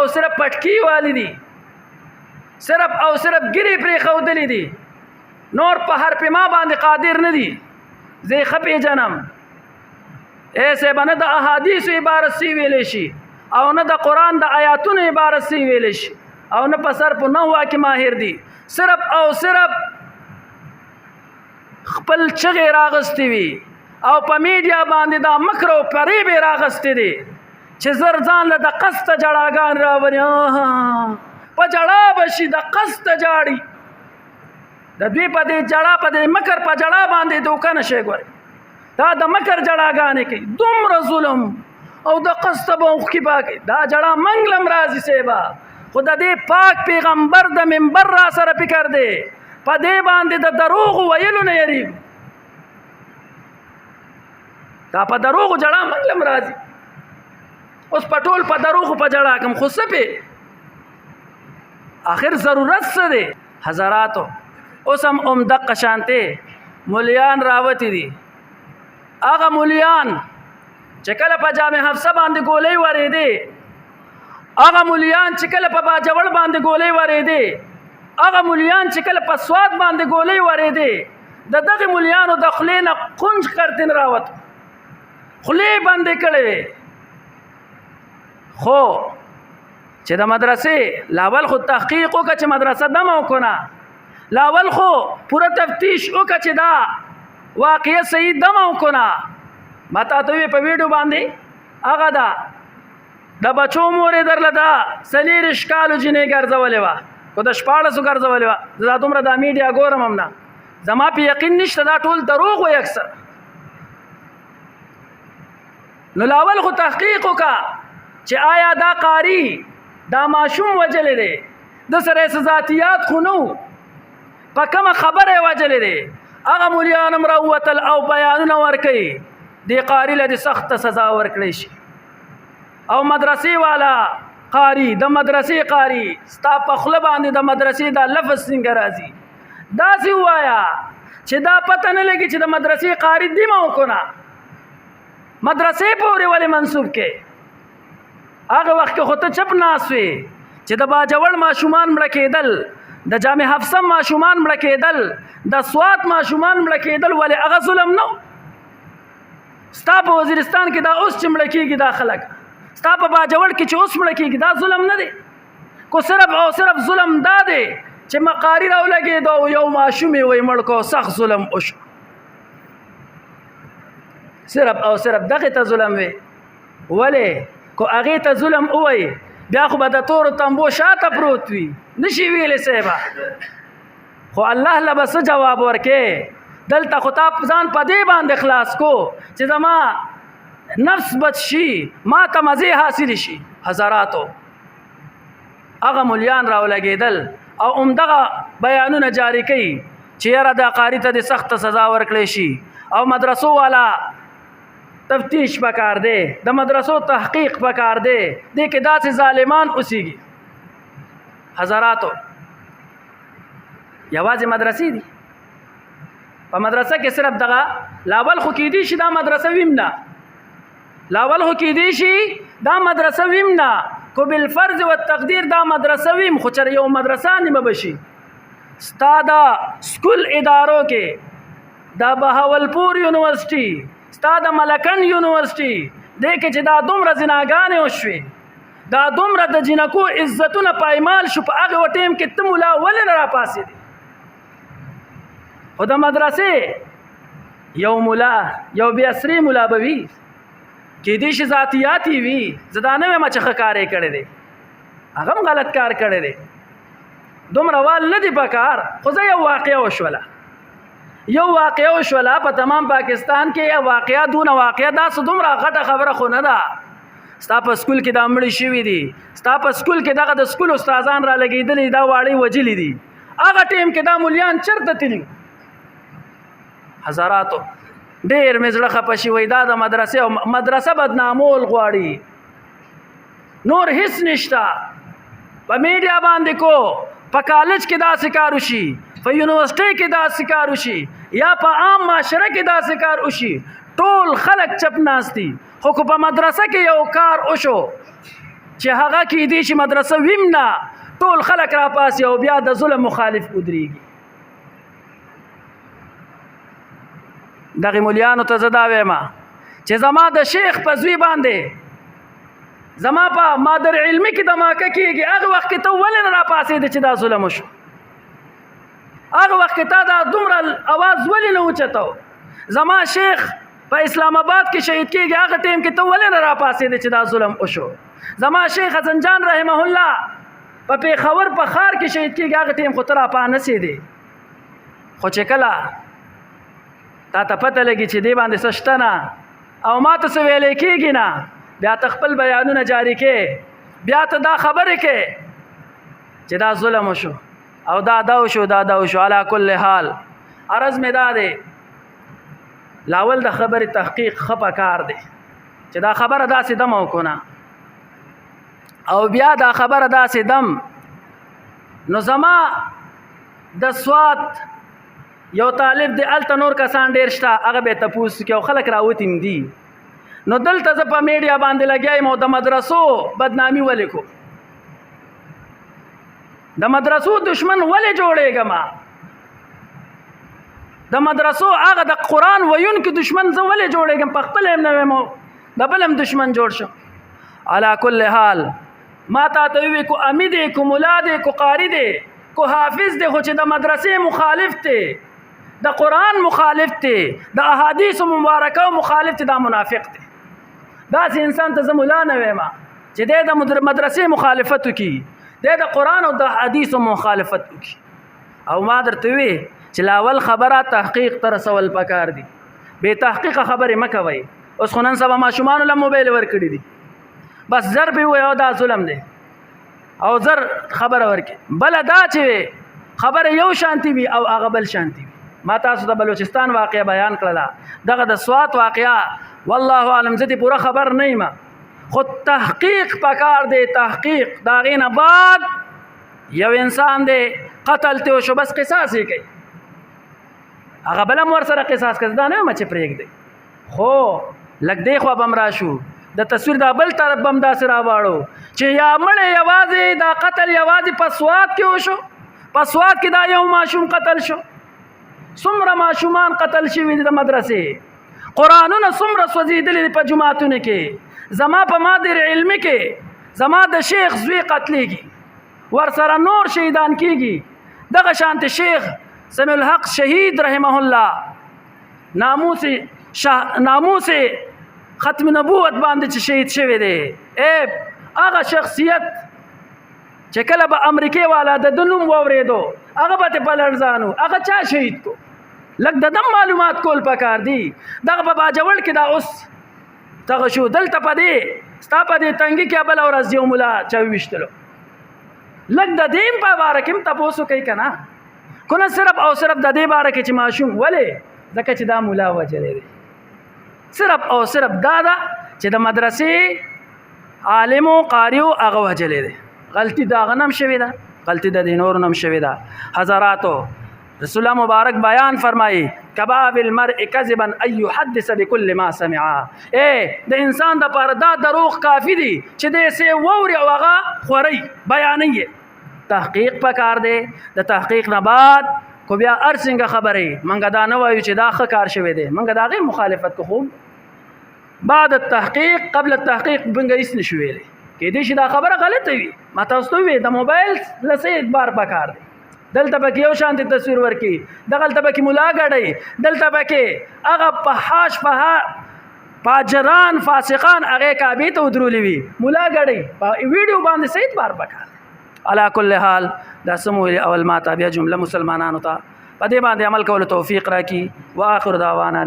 او صرف پټکی والی دي، صرف او صرف ګری پرې خودلې دي، نور په حرف ما باندې قادر نه دي. زه خپې جنم ایسے به نه د احادیثو عبارت سی ویلی شي او نه د قرآن د آیاتونو عبارت سی ویلی شي او نه په صرف نحو کې ماهر دي. صرف او صرف خپل چغې راغستې وي او په میډیا باندې دا مکر او فریب یې راغستې دي چې زر ځان له د قسته جړاګان راولي، په جړا به شي د قسته جاړي. د دوی په دې جړا په دې مکر په جړا باندې دوکه نشي ګوري، دا د مکر جړاګانې کوي، دومره ظلم او د قسته به اوښکې پاکي. دا جړا منګلم راځي سیبا، خو د دې پاک پیغمبر د منبر را سره فکر دی، په دې باندې د دروغ ویلو نه یریږو. دا په دروغو جړا منګلم راځي. اوس په ټول په دروغو په جړا کوم، خو څه پې آخر ضرورت څه دی حضراتو؟ اوس هم دقه شانتې مولیان راوتي دي. هغه مولیان چې کله په جامع حفصه باندې ګولۍ ورېدې، هغه مولیان چې کله په باجوړ باندې ګولۍ ورېدې، هغه مولیان چې کله په سوات باندې ګولۍ ورېدې، د دغه مولیانو د خولې نه قنج قرتین راوت، خولې بندې کړې وې. خو چې د مدرسې لاول خو تحقیق وکړه چې مدرسه دم وکړه، لاول خو پوره تفتیش وکړه چې دا واقعیت صحیح دم وکړه. ما تاسو په ویډیو باندې هغه دا د بچو مورې درله دا 40 کالو جنې ګرځولې وه، خو د 14 ګرځولې وه. زه دا دومره دا میډیا ګورم هم نه، زما په یقین نشته دا ټول دروغ وي اکثر. نو لاول خو تحقیق وکړه چې آیا دا قاری دا ماشوم وجلې دی، د سره ذاتیات خو نه و، په کومه خبره یې وجلې دی. هغه مولیان هم راووتل او بیانونه ورکوي، دې قاري له دې سخته سزا ورکړی شي. او مدرسې والا قاری، د مدرسې قاری، ستا په خوله باندې د مدرسې دا لفظ څنګه راځي؟ داسې ووایه چې دا پته نه لګي چې د مدرسې قاری دیمه وکړه، مدرسې پورې ولې منسوب کې؟ هغه وخت کې خو ته چپ ناست وې چې د باجوړ ماشومان مړه کېدل، د جامع حفصه ماشومان مړه کېدل، د سوات ماشومان مړه کېدل، ولې هغه ظلم نه و؟ ستا په وزیرستان کې دا اوس چې مړه کېږي دا خلک، ستا په باجوړ کې چې اوس مړه کېږي دا ظلم نه دی؟ کو صرف او صرف ظلم دا دی چې مقاری راولګېد او یو ماشوم یې وی مړ کو، سخت ظلم وشو. صرف او صرف دغه ته ظلم وی. ولې کو هغې ته ظلم ووایي بیا خو به د تورو تنبو شاته پروت وي، نشي ویلی صاحبه. خو الله له به څه جواب ورکې؟ دلته خو تا ځان په دې باندې خلاص کو چې زما نفس بد شي، ما ته مزې حاصل شي. حضراتو هغه مولیان راولګېدل او همدغه بیانونه جاری کوي چې یاره دا قاري ته د سخته سزا ورکړی شي او مدرسو والا تفتیش پکار دی، د مدرسو تحقیق پکار دی، دې کې داسې ظالمان اوسېږي. حضراتو یوازې مدرسې دي، په مدرسه کې صرف دغه لاول خو کېدی شي دا مدرسه ویم نه، لاول خو کېدی شي دا مدرسه ویم نه، کو بالفرض و تقدیر دا مدرسه ویم، خو چېرې یو مدرسه نیمه بشي. ستا دا سکول ادارو کې دا بهاولپور یونیورسټي، ستا د ملکن یونیورسټي دې کې چې دا دومره زناګانې وشوې، دا دومره د جنکو عزتونه پایمال شو، په هغه ټیم کې ته ملا ولې نه راپاڅېدې؟ خو د مدرسې یو ملا، یو بې اثري ملا به وي، کېدی شي ذاتیات یې وي، زه دا نه وایم چې ښه کار یې کړی دی، هغه هم غلط کار کړی دی، دومره وال نه دی په کار. خو زه یو واقعه وشوله په تمام پاکستان کې، یو واقعه دونه واقعه داسې دومره غټه خبره خو نه ده. ستا په سکول کې دا مړي شوي دي، ستا په سکول کې دغه د سکول استادان را لګېدلي، دا واړې وجلي دي، هغه ټیم کې دا مولیان چېرته تلي؟ حضراتو ډېر مې زړه خفه شي، وایي دا د مدرسې او مدرسه بدنامول غواړي، نور هیڅ نشته. په میډیا باندې کو، په کالج کې داسې کار وشي، په یونیورسټۍ کې داسې کار وشي، یا په عام معاشره کې داسې کار وشي، ټول خلک چپ ناست دي. خو په مدرسه کې یو کار وشو، چې هغه کې دي چې مدرسه ویم نه ټول خلک را پاسي او بیا د ظلم مخالف ودرېږي. دغې مولیانو ته زه دا وایم چې زما د شیخ په زوی باندې زما په مادر علمي کې دماکه کېږي، هغه وخت کې ته ولې نه را پاسېدې چې دا ظلم وشو؟ هغه وخت کې تا دا دومره اواز ولې نه اوچتو؟ زما شیخ په اسلام آباد کې شهید کېږي، هغه ټیم کې ته ولې نه را پاسېدې چې دا ظلم وشو؟ زما شیخ حسن جان رحمه الله په پیښور په ښار کې شهید کېږي، هغه ټیم خو ته را پانسېدې. خو چې کله تا ته پته لګي چې دې باندې څه شته نه او ما ته څه ویلی کېږي نه، بیا ته خپل بیانونه جاری کې، بیا ته دا خبرې کې چې دا ظلم وشو او دا وشو دا وشو. علا کل حال عرض مې دا دی لاول د خبرې تحقیق ښه پکار دی چې دا خبره داسې دم وکړو او بیا دا خبره داسې دم. نو زما د سوات یو طالب دی هلته نور کسان ډېر شته، هغه به یې تپوس کړي او خلک راوتیم دي. نو دلته زه په میډیا باندې لګیا یم او د مدرسو بدنامي ولې کو؟ د مدرسو دشمن ولې جوړېږم؟ د مدرسو هغه د قرآن ویونکي دشمن زه ولې جوړېږم؟ په خپله هم نه ویم د بل هم دشمن جوړ شم. علا کل حال ما تا ته ووی کو امی دی کو ملا دی کو قاری دی کو حافظ دی، خو چې د مدرسې مخالف دی، د قرآن مخالف دی، د احادیث مبارکه مخالف دی، دا منافق دی. داسې انسان ته زه ملا نه ویم چې دی د مدرسې مخالفت وکړي، دی د قرآن او د حدیثو مخالفت وکړي. او ما درته وی چې لاول خبره تحقیق ته رسول پکار دي، بې تحقیقه خبرې مه کوئ. اوس خو نن سبا ماشومانو له موبایل ورکړي دي، بس زر پې ووایي او دا ظلم دی او زر خبره ورکړي. بله دا چې خبره یو شانتي وي او هغه بل شانتي وي. ما تاسو د بلوچستان واقعه بیان کړله، دغه د سوات واقعه والله اعلم زه دې پوره خبر نه یم، خو تحقیق پکار دی. تحقیق د هغې نه بعد یو انسان دی قتل ته وشو، بس قصاص یې کوي، هغه بل هم ورسره قصاص کوي. دا نه یم چې پرېږدئ، خو لږ دې خوا به هم راشو، د تصویر دا بل طرف به هم داسې راواړو چې یا مړی یوازې دا قتل یوازې په سوات کې وشو، په سوات کې دا یو ماشوم قتل شو، څومره ماشومان قتل شوي دي د مدرسې، قرآنونه څومره سوځېدلي دي په جوماتونو کې، زما په مادر علمي کې زما د شیخ زوی قتلیږي، ورسره نور شهیدان کېږي. دغه شانته شیخ سمیع الحق شهید رحمه الله ناموس ختم نبوت باندې چې شهید شوی دی، هغه شخصیت چې کله به امریکې والا د نوم واورېدو هغه به په لړزانو، هغه چا شهید کو؟ لږ د دم معلومات کول پکار دي. دغه په باجوړ کې دا اوس دغه شو، دلته په دې ستا په دې تنګي کې بله ورځ یو ملا چا وویشتلو. لږ د دې په باره کې هم تپوس وکئ که نه، خو نه صرف او صرف د دې باره کې چې ماشوم ولې ځکه چې دا ملا وجلی دی، صرف او صرف دا ده چې د مدرسې عالمو قاریو هغه وجلی دی. غلطي د هغه نم شوې ده، غلطي د دې نورو نم شوې ده. حضراتو رسول الله مبارک بیان فرمایي کبا بالمرء کذبا ان يحدث بكل ما سمع. د انسان د پاره دا دروغ کافی دي چې دې سه ووري او هغه خوري بیانې. تحقیق پکار دی، د تحقیق نه بعد کو بیا ارڅنګه خبرې منګه دا نه وایو چې دا ښه کار شوی دی، منګه د هغې مخالفت کوو. بعد التحقیق قبل التحقیق منګه هېڅ نه شو ویلی، کېدای شي دا خبره غلطه وي. ما تاسو ته وویل د موبایل له څه اعتبار پکار دی، دلته پکې یو شانتې تصویر ورکړي، دغلته پکې ملا ګډئ، دلته پکې هغه فحاش فاجران فاسقان هغې کعبې ته ودرولي وي، ملا ګډئ په ویډیو باندې څه اعتبار پکار دی. علا کل حال دا سمویل اول ما ته بیا جمله مسلمانانو ته په دې باندې عمل کولو توفیق راکړي. واخر دعوانا